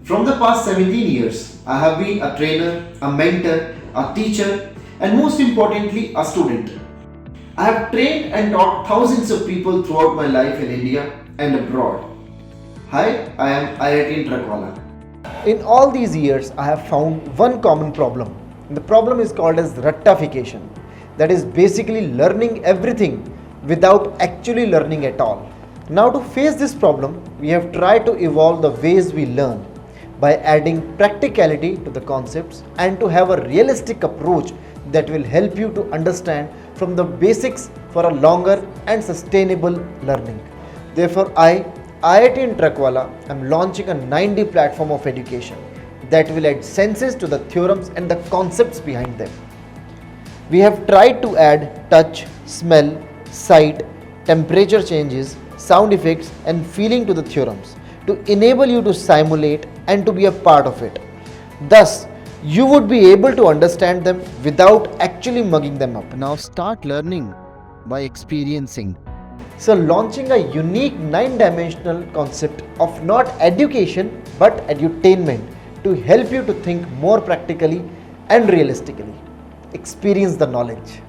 From the past 17 years, I have been a trainer, a mentor, a teacher, and most importantly, a student. I have trained and taught thousands of people throughout my life in India and abroad. Hi, I am IITian Trakwala. In all these years, I have found one common problem. The problem is called as ruttification. That is basically learning everything without actually learning at all. Now to face this problem, we have tried to evolve the ways we learn by adding practicality to the concepts and to have a realistic approach that will help you to understand from the basics for a longer and sustainable learning. Therefore, IITian Trakwala, am launching a 9D platform of education that will add senses to the theorems and the concepts behind them. We have tried to add touch, smell, sight, temperature changes, sound effects and feeling to the theorems to enable you to simulate and to be a part of it. Thus, you would be able to understand them without actually mugging them up. Now start learning by experiencing. So launching a unique 9-dimensional concept of not education but edutainment to help you to think more practically and realistically. Experience the knowledge.